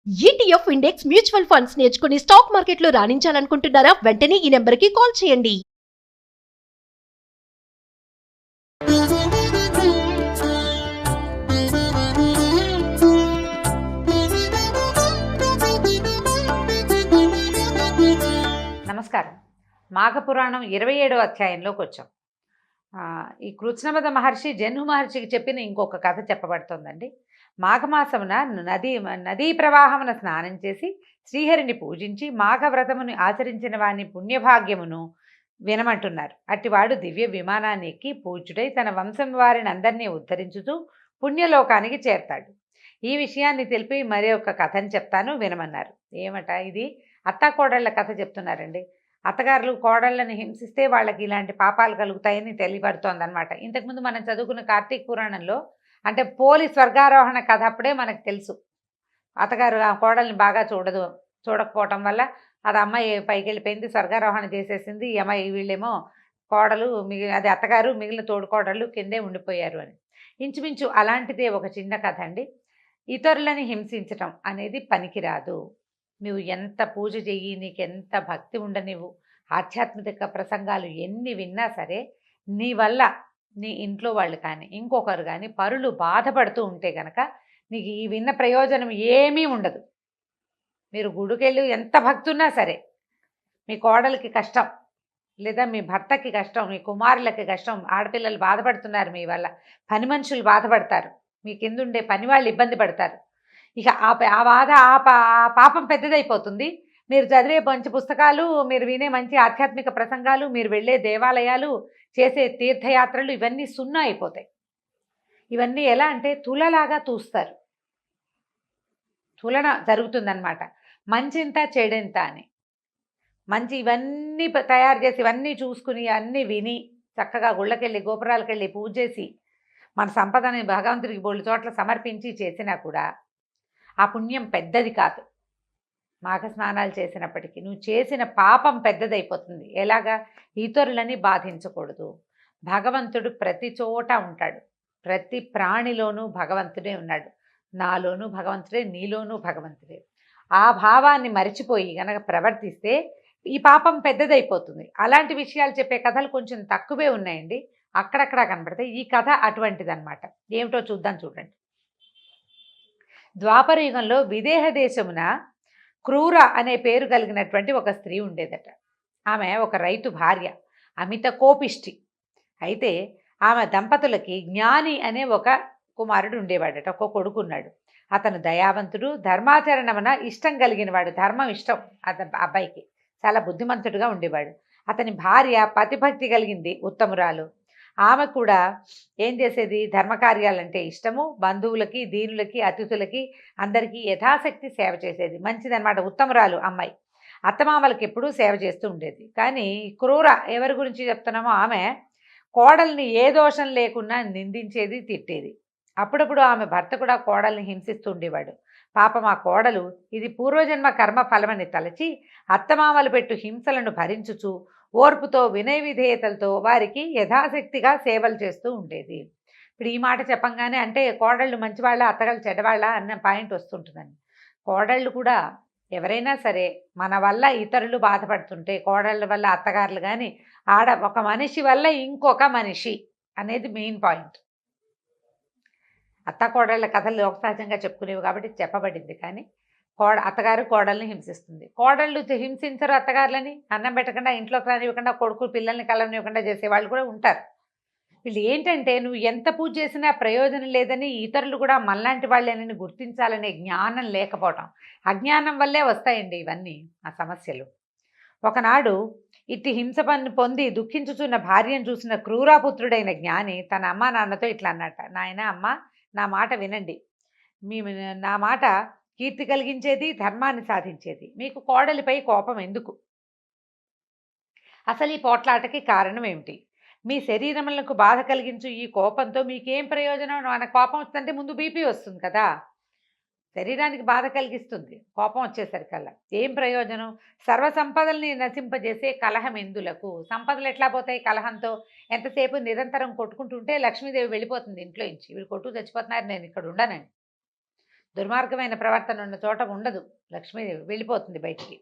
ETF index mutual funds నేర్చుకుని stock మార్కెట్లో రాణించాలనుకుంటున్నారా? వెంటనే ఈ నెంబర్కి కాల్ చేయండి. నమస్కారం. మాఘపురాణం 27వ అధ్యాయంలోకి వచ్చాం. ఈ కృత్స్నమద మహర్షి జన్హు మహర్షికి చెప్పిన ఇంకొక కథ చెప్పబడుతోందండి. మాఘమాసమున నదీ ప్రవాహమున స్నానం చేసి శ్రీహరిని పూజించి మాఘవ్రతముని ఆచరించిన వాని పుణ్యభాగ్యమును వినమంటున్నారు. అట్టివాడు దివ్య విమానాన్ని ఎక్కి పూజ్యుడై తన వంశం వారిని అందరినీ ఉద్ధరించుతూ పుణ్యలోకానికి చేరతాడు. ఈ విషయాన్ని తెలిపి మరి ఒక కథని చెప్తాను, వినమన్నారు. ఏమట ఇది? అత్తాకోడళ్ల కథ చెప్తున్నారండి. అత్తగారులు కోడళ్ళని హింసిస్తే వాళ్ళకి ఇలాంటి పాపాలు కలుగుతాయని తెలియబడుతోంది అనమాట. ఇంతకుముందు మనం చదువుకున్న కార్తీక పురాణంలో అంటే పోలి స్వర్గారోహణ కథ అప్పుడే మనకు తెలుసు. అత్తగారు ఆ కోడల్ని బాగా చూడకపోవటం వల్ల అది అమ్మాయి పైకి వెళ్ళిపోయింది, స్వర్గారోహణ చేసేసింది. ఈ అమ్మాయి వీళ్ళేమో కోడలు అది అత్తగారు మిగిలిన తోడుకోడళ్ళు కిందే ఉండిపోయారు అని. ఇంచుమించు అలాంటిదే ఒక చిన్న కథ అండి. ఇతరులని హింసించటం అనేది పనికిరాదు. నువ్వు ఎంత పూజ చెయ్యి, నీకెంత భక్తి ఉండనివ్వు, ఆధ్యాత్మిక ప్రసంగాలు ఎన్ని విన్నా సరే నీ వల్ల నీ ఇంట్లో వాళ్ళు కానీ ఇంకొకరు కానీ పరులు బాధపడుతూ ఉంటే కనుక నీకు ఈ విన్న ప్రయోజనం ఏమీ ఉండదు. మీరు గుడికెళ్ళి ఎంత భక్తి ఉన్నా సరే మీ కోడలికి కష్టం, లేదా మీ భర్తకి కష్టం, మీ కుమారులకి కష్టం, ఆడపిల్లలు బాధపడుతున్నారు మీ వల్ల, పని మనుషులు బాధపడతారు, మీ కిందుండే పని వాళ్ళు ఇబ్బంది పడతారు. ఇక ఆ బాధ ఆ పాపం పెద్దదైపోతుంది. మీరు చదివే మంచి పుస్తకాలు, మీరు వినే మంచి ఆధ్యాత్మిక ప్రసంగాలు, మీరు వెళ్ళే దేవాలయాలు, చేసే తీర్థయాత్రలు ఇవన్నీ సున్నా అయిపోతాయి. ఇవన్నీ ఎలా అంటే తులలాగా తూస్తారు. తులన జరుగుతుందన్నమాట. మంచింత చెడెంత అని. మంచి ఇవన్నీ తయారు చేసి ఇవన్నీ చూసుకుని అన్నీ విని చక్కగా గుళ్ళకెళ్ళి గోపురాలకెళ్ళి పూజ చేసి మన సంపదని భగవంతుడికి బోళ్ళు చోట్ల సమర్పించి చేసినా కూడా ఆ పుణ్యం పెద్దది కాదు. మాఘ స్నానాలు చేసినప్పటికీ నువ్వు చేసిన పాపం పెద్దదైపోతుంది. ఎలాగా? ఇతరులని బాధించకూడదు. భగవంతుడు ప్రతి చోట ఉంటాడు. ప్రతి ప్రాణిలోనూ భగవంతుడే ఉన్నాడు. నాలోనూ భగవంతుడే, నీలోనూ భగవంతుడే. ఆ భావాన్ని మరిచిపోయి గనక ప్రవర్తిస్తే ఈ పాపం పెద్దదైపోతుంది. అలాంటి విషయాలు చెప్పే కథలు కొంచెం తక్కువే ఉన్నాయండి, అక్కడక్కడ కనబడతాయి. ఈ కథ అటువంటిదన్నమాట. ఏమిటో చూద్దాం, చూడండి. ద్వాపర యుగంలో విదేహ దేశమున క్రూర అనే పేరు కలిగినటువంటి ఒక స్త్రీ ఉండేదట. ఆమె ఒక రైతు భార్య, అమిత కోపిష్టి. అయితే ఆమె దంపతులకి జ్ఞాని అనే ఒక కుమారుడు ఉండేవాడట, ఒక కొడుకున్నాడు. అతను దయావంతుడు, ధర్మాచరణమున ఇష్టం కలిగినవాడు. ధర్మం ఇష్టం అబ్బాయికి, చాలా బుద్ధిమంతుడుగా ఉండేవాడు. అతని భార్య పతిభక్తి కలిగింది, ఉత్తమురాలు. ఆమె కూడా ఏం చేసేది? ధర్మకార్యాలంటే ఇష్టము, బంధువులకి, దీనులకి, అతిథులకి అందరికీ యథాశక్తి సేవ చేసేది. మంచిదన్నమాట, ఉత్తమురాలు అమ్మాయి. అత్తమామలకి ఎప్పుడూ సేవ చేస్తూ ఉండేది. కానీ క్రూర ఎవరి గురించి చెప్తున్నామో ఆమె కోడల్ని ఏ దోషం లేకున్నా నిందించేది, తిట్టేది. అప్పుడప్పుడు ఆమె భర్త కూడా కోడల్ని హింసిస్తూ ఉండేవాడు. పాపం ఆ కోడలు ఇది పూర్వజన్మ కర్మ ఫలమని తలచి అత్తమామలు పెట్టు హింసలను భరించుచు ఓర్పుతో వినయ విధేయతలతో వారికి యథాశక్తిగా సేవలు చేస్తూ ఉండేది. ఇప్పుడు ఈ మాట చెప్పంగానే అంటే కోడళ్ళు మంచివాళ్ళ, అత్తగాళ్ళు చెడ్డవాళ్ళ అన్న పాయింట్ వస్తుంటుందండి. కోడళ్ళు కూడా ఎవరైనా సరే మన వల్ల ఇతరులు బాధపడుతుంటే, కోడళ్ళ వల్ల అత్తగారులు కానీ ఒక మనిషి వల్ల ఇంకొక మనిషి అనేది మెయిన్ పాయింట్. అత్త కోడళ్ళ కథలు లోక సహజంగా చెప్పుకునేవి కాబట్టి చెప్పబడింది. కానీ అత్తగారు కోడల్ని హింసిస్తుంది. కోడళ్ళు హింసించరు అత్తగారులని. అన్నం పెట్టకుండా, ఇంట్లోకి రానివ్వకుండా, కొడుకు పిల్లల్ని కలవనివ్వకుండా చేసేవాళ్ళు కూడా ఉంటారు. వీళ్ళు ఏంటంటే నువ్వు ఎంత పూజ చేసినా ప్రయోజనం లేదని, ఇతరులు కూడా మనలాంటి వాళ్ళని గుర్తించాలనే జ్ఞానం లేకపోవటం, అజ్ఞానం వల్లే వస్తాయండి ఇవన్నీ ఆ సమస్యలు. ఒకనాడు ఇట్టి హింస పొంది దుఃఖించుచున్న భార్యను చూసిన క్రూరాపుత్రుడైన జ్ఞాని తన అమ్మ నాన్నతో ఇట్లా అన్నట్ట, నాయన అమ్మ నా మాట వినండి. నా మాట కీర్తి కలిగించేది, ధర్మాన్ని సాధించేది. మీకు కోడలిపై కోపం ఎందుకు? అసలు ఈ పోట్లాటకి కారణం ఏమిటి? మీ శరీరములకు బాధ కలిగించు ఈ కోపంతో మీకేం ప్రయోజనం? మన కోపం వస్తుందంటే ముందు బీపీ వస్తుంది కదా, శరీరానికి బాధ కలిగిస్తుంది కోపం వచ్చేసరికల్లా. ఏం ప్రయోజనం? సర్వసంపదల్ని నశింపజేసే కలహం ఎందులకు? సంపదలు ఎట్లా పోతాయి కలహంతో? ఎంతసేపు నిరంతరం కొట్టుకుంటుంటే లక్ష్మీదేవి వెళ్ళిపోతుంది ఇంట్లో నుంచి. వీళ్ళు కొట్టు చచ్చిపోతున్నారు, నేను ఇక్కడ ఉండనని. దుర్మార్గమైన ప్రవర్తన ఉన్న చోట ఉండదు లక్ష్మీదేవి, వెళ్ళిపోతుంది బయటికి.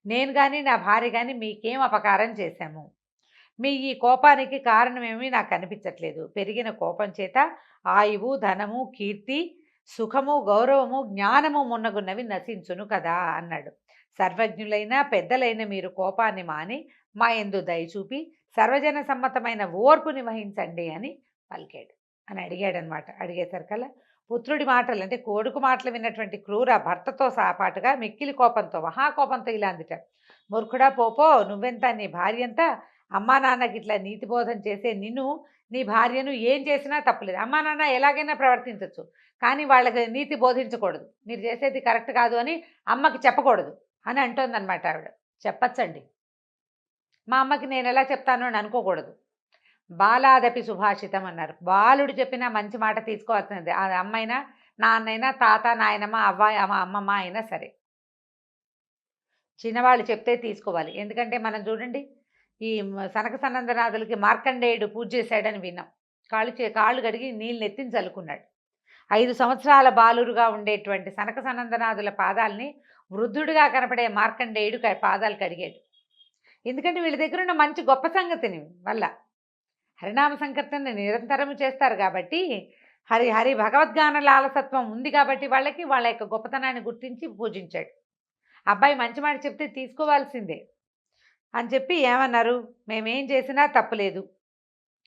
నేను కానీ నా భార్య కానీ మీకేం అపకారం చేశాము? మీ ఈ కోపానికి కారణమేమీ నాకు కనిపించట్లేదు. పెరిగిన కోపం చేత ఆయువు, ధనము, కీర్తి, సుఖము, గౌరవము, జ్ఞానము మున్నగున్నవి నశించును కదా అన్నాడు. సర్వజ్ఞులైన పెద్దలైన మీరు కోపాన్ని మాని మా యందు దయ చూపి సర్వజన సమ్మతమైన ఓర్పుని వహించండి అని పలికాడు అని అడిగాడనమాట. అడిగేసరికల్లా పుత్రుడి మాటలు అంటే కొడుకు మాటలు విన్నటువంటి క్రూర భర్తతో సాపాటుగా మిక్కిలి కోపంతో మహాకోపంతో ఇలా అందుట, మూర్ఖుడా పోపో, నువ్వెంత నీ భార్య ఎంత, అమ్మా నాన్నకి ఇట్లా నీతి బోధన చేసే నిన్ను నీ భార్యను ఏం చేసినా తప్పులేదు. అమ్మా నాన్న ఎలాగైనా ప్రవర్తించవచ్చు, కానీ వాళ్ళకి నీతి బోధించకూడదు, మీరు చేసేది కరెక్ట్ కాదు అని అమ్మకి చెప్పకూడదు అని అంటోందనమాట ఆవిడ. చెప్పచ్చండి, మా అమ్మకి నేను ఎలా చెప్తాను అని అనుకోకూడదు. బాలాదపి సుభాషితం అన్నారు. బాలుడు చెప్పినా మంచి మాట తీసుకోవాల్సింది, అది అమ్మైనా నాన్నైనా తాత నాయనమ్మ అమ్మమ్మ అయినా సరే. చిన్నవాళ్ళు చెప్తే తీసుకోవాలి. ఎందుకంటే మనం చూడండి, ఈ సనక సనందనాథులకి మార్కండేయుడు పూజ చేశాడని విన్నాం. కాళ్ళు కడిగి నీళ్ళు నెత్తిని చల్లుకున్నాడు. 5 సంవత్సరాల బాలురుగా ఉండేటువంటి సనక సనందనాథుల పాదాలని వృద్ధుడిగా కనపడే మార్కండేయుడు పాదాలు కడిగాడు. ఎందుకంటే వీళ్ళ దగ్గర ఉన్న మంచి గొప్ప సంగతిని వల్ల హరినామ సంకీర్తన నిరంతరము చేస్తారు కాబట్టి, హరి భగవద్గాన లాలసత్వం ఉంది కాబట్టి వాళ్ళకి వాళ్ళ యొక్క గొప్పతనాన్ని గుర్తించి పూజించాడు. అబ్బాయి మంచి మాట చెప్తే తీసుకోవాల్సిందే అని చెప్పి ఏమన్నారు, మేమేం చేసినా తప్పులేదు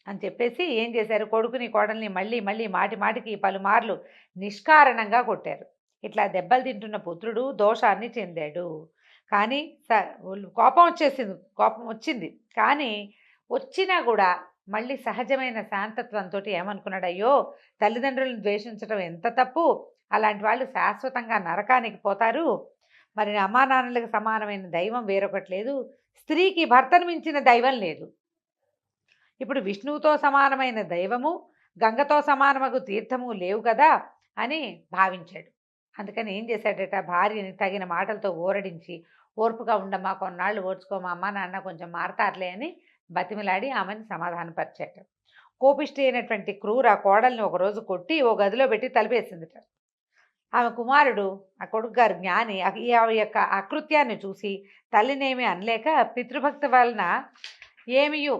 అని చెప్పేసి ఏం చేశారు, కొడుకుని కోడల్ని మళ్ళీ మళ్ళీ మాటికి పలుమార్లు నిష్కారణంగా కొట్టారు. ఇట్లా దెబ్బలు తింటున్న పుత్రుడు దోషాన్ని చెందాడు. కానీ కోపం వచ్చింది కానీ వచ్చినా కూడా మళ్ళీ సహజమైన శాంతత్వంతో ఏమనుకున్నాడు, అయ్యో తల్లిదండ్రులను ద్వేషించడం ఎంత తప్పు, అలాంటి వాళ్ళు శాశ్వతంగా నరకానికి పోతారు, మరి అమ్మా నాన్నలకు సమానమైన దైవం వేరొకటి లేదు, స్త్రీకి భర్తను మించిన దైవం లేదు, ఇప్పుడు విష్ణువుతో సమానమైన దైవము గంగతో సమానమగు తీర్థము లేవు కదా అని భావించాడు. అందుకని ఏం చేశాడట, భార్యని తగిన మాటలతో ఊరడించి ఓర్పుగా ఉండమ్మా, కొన్నాళ్ళు ఓర్చుకోమా, అమ్మ నాన్న కొంచెం మారతారులే అని బతిమిలాడి ఆమెను సమాధానపరిచాట. కోపిష్టి అయినటువంటి క్రూర కోడల్ని ఒకరోజు కొట్టి ఓ గదిలో పెట్టి తలిపేసిందిట. ఆమె కుమారుడు ఆ కొడుకు గారు జ్ఞాని ఆమె యొక్క అకృత్యాన్ని చూసి తల్లినేమి అనలేక పితృభక్తి వలన ఏమీయూ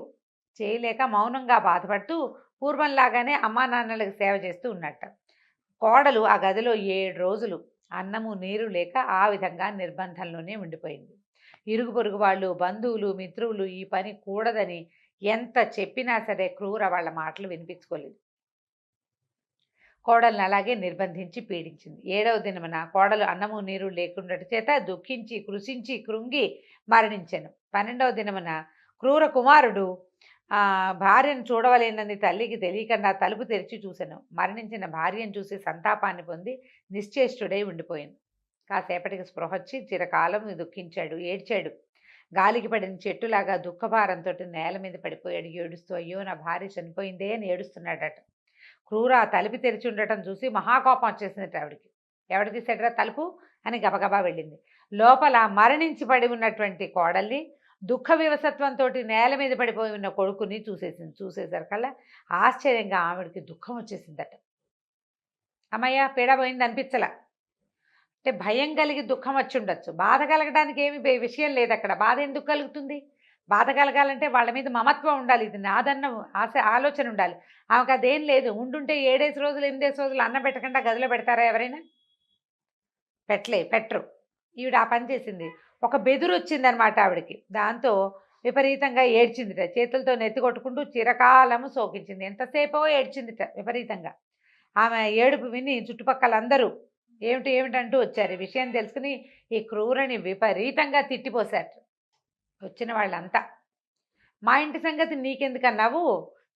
చేయలేక మౌనంగా బాధపడుతూ పూర్వంలాగానే అమ్మా నాన్నలకు సేవ చేస్తూ ఉన్నట్ట. కోడలు ఆ గదిలో 7 రోజులు అన్నము నీరు లేక ఆ విధంగా నిర్బంధంలోనే ఉండిపోయింది. ఇరుగు పొరుగు వాళ్ళు, బంధువులు, మిత్రులు ఈ పని కూడదని ఎంత చెప్పినా సరే క్రూర వాళ్ళ మాటలు వినిపించుకోలేదు. కోడల్ని అలాగే నిర్బంధించి పీడించింది. 7వ దినమున కోడలు అన్నము నీరు లేకుండట చేత దుఃఖించి కృషించి కృంగి మరణించెను. 12వ దినమున క్రూర కుమారుడు భార్యను చూడవలేనని తల్లికి తెలియకుండా తలుపు తెరిచి చూశాను. మరణించిన భార్యను చూసి సంతాపాన్ని పొంది నిశ్చేష్టుడై ఉండిపోయాను. కాసేపటికి స్పృహొచ్చి చిరకాలం దుఃఖించాడు, ఏడ్చాడు. గాలికి పడిన చెట్టులాగా దుఃఖభారంతో నేల మీద పడిపోయాడు. ఏడుస్తూ అయ్యో నా భార్య చనిపోయిందే అని ఏడుస్తున్నాడట. క్రూర తలుపు తెరిచి ఉండటం చూసి మహాకోపం వచ్చేసింది ఆవిడికి. ఎవడు తీసాడరా తలుపు అని గబగబా వెళ్ళింది. లోపల మరణించి పడి ఉన్నటువంటి కోడల్ని, దుఃఖ వివసత్వంతో నేల మీద పడిపోయి ఉన్న కొడుకుని చూసేసరికల్లా ఆశ్చర్యంగా ఆవిడికి దుఃఖం వచ్చేసిందట. అమ్మయ్య పీడ పోయింది అనిపించలా. అంటే భయం కలిగి దుఃఖం వచ్చి ఉండొచ్చు, బాధ కలగడానికి ఏమి విషయం లేదు అక్కడ. బాధ ఎందుకు కలుగుతుంది? బాధ కలగాలంటే వాళ్ళ మీద మమత్వం ఉండాలి, ఇది నాదన్న ఆలోచన ఉండాలి. ఆమెకు అదేం లేదు. ఉండుంటే 7 రోజులు 8 రోజులు అన్నం పెట్టకుండా గదిలో పెడతారా ఎవరైనా? పెట్టరు. ఈవిడ ఆ పని చేసింది. ఒక బెదురు వచ్చిందనమాట ఆవిడకి. దాంతో విపరీతంగా ఏడ్చిందిట. చేతులతో నెత్తి కొట్టుకుంటూ చిరకాలము శోకించింది. ఎంతసేపో ఏడ్చిందిట విపరీతంగా. ఆమె ఏడుపు విని చుట్టుపక్కలందరూ ఏమిటంటూ వచ్చారు. ఈ విషయం తెలుసుకుని ఈ క్రూరని విపరీతంగా తిట్టిపోశారు వచ్చిన వాళ్ళంతా. మా ఇంటి సంగతి నీకెందుకన్నావు,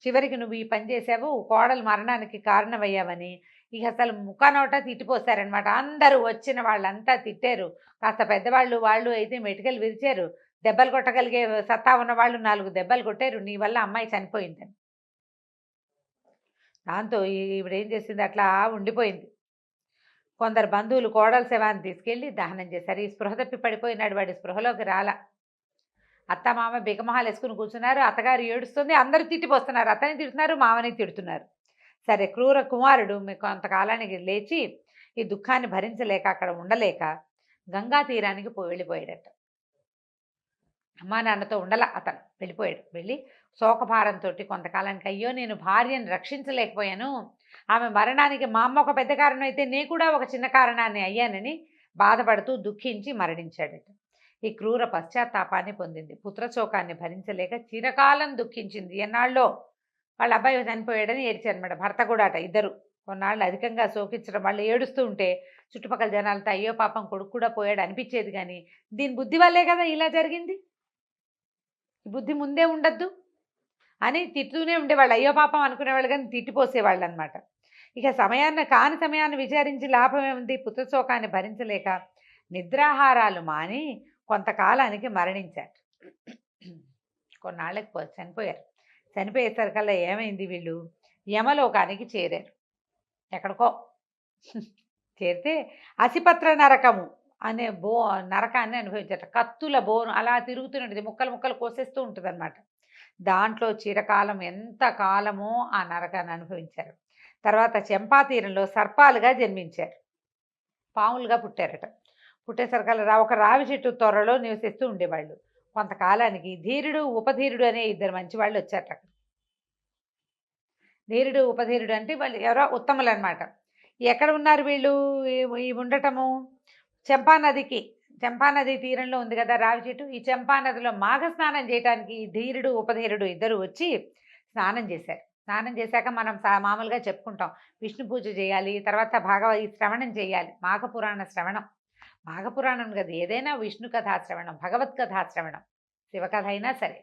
చివరికి నువ్వు ఈ పని చేసావు, కోడలు మరణానికి కారణమయ్యావని ఇక అసలు ముఖానోట తిట్టిపోశారనమాట. అందరూ వచ్చిన వాళ్ళంతా తిట్టారు. కాస్త పెద్దవాళ్ళు వాళ్ళు అయితే మెటికలు విరిచారు. దెబ్బలు కొట్టగలిగే సత్తా ఉన్న వాళ్ళు 4 దెబ్బలు కొట్టారు. నీ వల్ల అమ్మాయి చనిపోయిందని. దాంతో ఈవిడేం చేసింది, అట్లా ఉండిపోయింది. కొందరు బంధువులు కోడల శవాన్ని తీసుకెళ్ళి దహనం చేశారు. ఈ స్పృహ తప్పి పడిపోయినాడు, వాడి స్పృహలోకి రాలా. అత్త మామ బిగమహాలు వేసుకుని కూర్చున్నారు. అత్తగారు ఏడుస్తుంది, అందరూ తిట్టిపోస్తున్నారు. అత్తని తిడుతున్నారు, మామని తిడుతున్నారు. సరే క్రూర కుమారుడు కొంతకాలానికి లేచి ఈ దుఃఖాన్ని భరించలేక అక్కడ ఉండలేక గంగా తీరానికి వెళ్ళిపోయాడట. అమ్మా నాన్నతో అతను వెళ్ళిపోయాడు. వెళ్ళి శోకభారంతో కొంతకాలానికి అయ్యో నేను భార్యను రక్షించలేకపోయాను, ఆమె మరణానికి మా అమ్మ ఒక పెద్ద కారణం అయితే నేను కూడా ఒక చిన్న కారణాన్ని అయ్యానని బాధపడుతూ దుఃఖించి మరణించాడట. ఈ క్రూర పశ్చాత్తాపాన్ని పొందింది. పుత్రశోకాన్ని భరించలేక చిరకాలం దుఃఖించింది. ఎన్నాళ్ళో వాళ్ళ అబ్బాయి చనిపోయాడని ఏడ్చారనమాట. భర్త కూడా అట. ఇద్దరు కొన్నాళ్ళు అధికంగా శోకించడం, వాళ్ళు ఏడుస్తూ ఉంటే చుట్టుపక్కల జనాలతో అయ్యో పాపం కొడుకు కూడా పోయాడు అనిపించేది. కానీ దీని బుద్ధి వల్లే కదా ఇలా జరిగింది, ఈ బుద్ధి ముందే ఉండద్దు అని తిట్టుతూనే ఉండేవాళ్ళు. అయ్యో పాపం అనుకునేవాళ్ళు కానీ తిట్టిపోసేవాళ్ళు అనమాట. ఇక కాని సమయాన్ని విచారించి లాభం ఏముంది? పుత్రశోకాన్ని భరించలేక నిద్రాహారాలు మాని కొంతకాలానికి మరణించారు. కొన్నాళ్ళకి చనిపోయారు. చనిపోయేసరికల్లా ఏమైంది? వీళ్ళు యమలోకానికి చేరారు. ఎక్కడికో చేరితే అసిపత్ర నరకము అనే నరకాన్ని అనుభవించారు. కత్తుల బోను అలా తిరుగుతున్నది, ముక్కలు ముక్కలు కోసేస్తూ ఉంటుంది అనమాట. దాంట్లో చిరకాలం ఎంత కాలమో ఆ నరకాన్ని అనుభవించారు. తర్వాత చెంపాతీరంలో సర్పాలుగా జన్మించారు. పాములుగా పుట్టారట. పుట్టేసరికల్లా ఒక రావి చెట్టు త్వరలో నివసిస్తూ ఉండేవాళ్ళు. కొంతకాలానికి ధీరుడు ఉపధీరుడు అనే ఇద్దరు మంచి వాళ్ళు వచ్చారట. ధీరుడు ఉపధీరుడు అంటే వాళ్ళు ఎవరో ఉత్తములు అనమాట. ఎక్కడ ఉన్నారు వీళ్ళు? ఈ ఉండటము చంపానది తీరంలో ఉంది కదా రావి చెట్టు. ఈ చంపానదిలో మాఘ స్నానం చేయడానికి ఈ ధీరుడు ఉపధీరుడు ఇద్దరు వచ్చి స్నానం చేశారు. స్నానం చేశాక మనం మామూలుగా చెప్పుకుంటాం విష్ణు పూజ చేయాలి, తర్వాత ఈ శ్రవణం చేయాలి. మాఘపురాణ శ్రవణం, మాఘపురాణం కదా, ఏదైనా విష్ణు కథాశ్రవణం, భగవత్ కథాశ్రవణం, శివకథ అయినా సరే.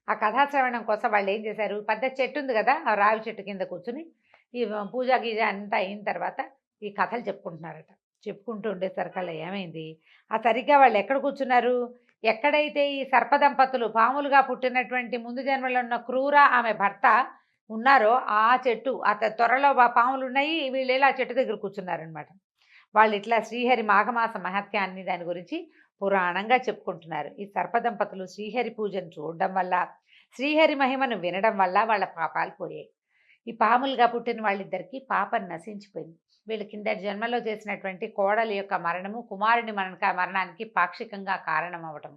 ఆ కథాశ్రవణం కోసం వాళ్ళు ఏం చేశారు? పెద్ద చెట్టు ఉంది కదా, ఆ రావి చెట్టు కింద కూర్చుని ఈ పూజ గీజ అంతా అయిన తర్వాత ఈ కథలు చెప్పుకుంటున్నారట. చెప్పుకుంటూ ఉండేసరికల్లా ఏమైంది? ఆ సరిగ్గా వాళ్ళు ఎక్కడ కూర్చున్నారు? ఎక్కడైతే ఈ సర్పదంపతులు పాములుగా పుట్టినటువంటి ముందు జన్మలో ఉన్న క్రూర ఆమె భర్త ఉన్నారో ఆ చెట్టు త్వరలో పాములు ఉన్నాయి, వీళ్ళు ఇలా చెట్టు దగ్గర కూర్చున్నారనమాట. వాళ్ళు ఇట్లా శ్రీహరి మాఘమాస మహత్యాన్ని దాని గురించి పురాణంగా చెప్పుకుంటున్నారు. ఈ సర్పదంపతులు శ్రీహరి పూజను చూడడం వల్ల, శ్రీహరి మహిమను వినడం వల్ల వాళ్ళ పాపాలు పోయాయి. ఈ పాములుగా పుట్టిన వాళ్ళిద్దరికీ పాపం నశించిపోయింది. వీళ్ళ కిందటి జన్మలో చేసినటువంటి కోడలి యొక్క మరణము కుమారుని మరణానికి పాక్షికంగా కారణం అవ్వటం,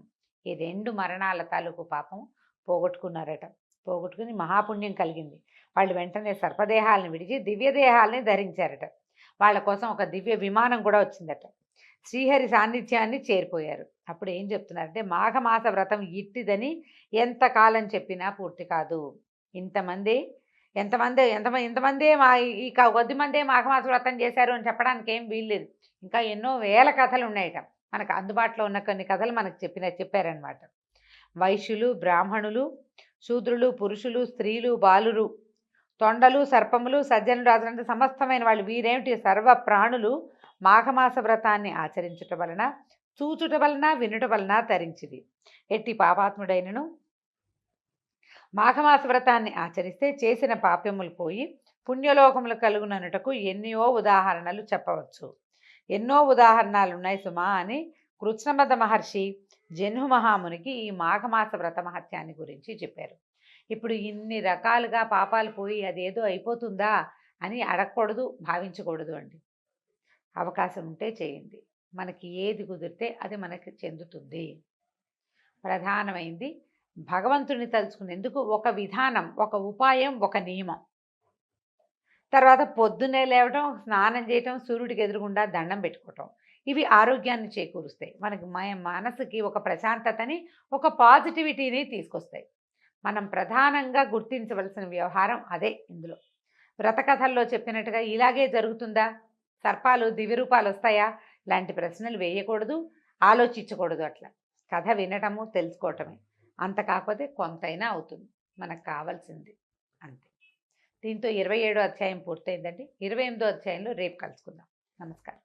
ఈ 2 మరణాల తాలూకు పాపం పోగొట్టుకున్నారట. పోగొట్టుకుని మహాపుణ్యం కలిగింది. వాళ్ళు వెంటనే సర్పదేహాలను విడిచి దివ్యదేహాలని ధరించారట. వాళ్ళ కోసం ఒక దివ్య విమానం కూడా వచ్చిందట. శ్రీహరి సాన్నిధ్యాన్ని చేరిపోయారు. అప్పుడు ఏం చెప్తున్నారంటే మాఘమాస వ్రతం ఇట్టిదని ఎంతకాలం చెప్పినా పూర్తి కాదు. ఎంతమందే ఈ కొద్దిమందే మాఘమాస వ్రతం చేశారు అని చెప్పడానికి ఏం వీల్లేదు. ఇంకా ఎన్నో వేల కథలు ఉన్నాయట. మనకు అందుబాటులో ఉన్న కొన్ని కథలు మనకు చెప్పారనమాట. వైశ్యులు, బ్రాహ్మణులు, శూద్రులు, పురుషులు, స్త్రీలు, బాలురు, తొండలు, సర్పములు, సజ్జనులు, రాజులంటే సమస్తమైన వాళ్ళు వీరేమిటి సర్వ ప్రాణులు మాఘమాస వ్రతాన్ని ఆచరించుట వలన, చూచుట వలన, వినుట వలన తరించిది. ఎట్టి పాపాత్ముడైనను మాఘమాస వ్రతాన్ని ఆచరిస్తే చేసిన పాప్యములు పోయి పుణ్యలోకములు కలుగుననుటకు ఎన్నో ఉదాహరణలు చెప్పవచ్చు. ఎన్నో ఉదాహరణలు ఉన్నాయి సుమా అని కృత్స్నమద మహర్షి జన్హు మహామునికి ఈ మాఘమాస వ్రత మహత్యాన్ని గురించి చెప్పారు. ఇప్పుడు ఇన్ని రకాలుగా పాపాలు పోయి అదేదో అయిపోతుందా అని అడగకూడదు, భావించకూడదు అండి. అవకాశం ఉంటే చేయండి. మనకి ఏది కుదిరితే అది మనకి చెందుతుంది. ప్రధానమైంది భగవంతుని తలుచుకునేందుకు ఒక విధానం, ఒక ఉపాయం, ఒక నియమం. తర్వాత పొద్దున్నే లేవటం, స్నానం చేయటం, సూర్యుడికి ఎదురుగుండా దండం పెట్టుకోవటం, ఇవి ఆరోగ్యాన్ని చేకూరుస్తాయి. మనకి మనసుకి ఒక ప్రశాంతతని, ఒక పాజిటివిటీని తీసుకొస్తాయి. మనం ప్రధానంగా గుర్తించవలసిన వ్యవహారం అదే. ఇందులో వ్రతకథల్లో చెప్పినట్టుగా ఇలాగే జరుగుతుందా, సర్పాలు దివ్య రూపాలు వస్తాయా లాంటి ప్రశ్నలు వేయకూడదు, ఆలోచించకూడదు. అట్లా కథ వినటము, తెలుసుకోవటమే. అంత కాకపోతే కొంతైనా అవుతుంది, మనకు కావాల్సింది అంతే. దీంతో 27వ అధ్యాయం పూర్తయిందండి. 28వ అధ్యాయంలో రేపు కలుసుకుందాం. నమస్కారం.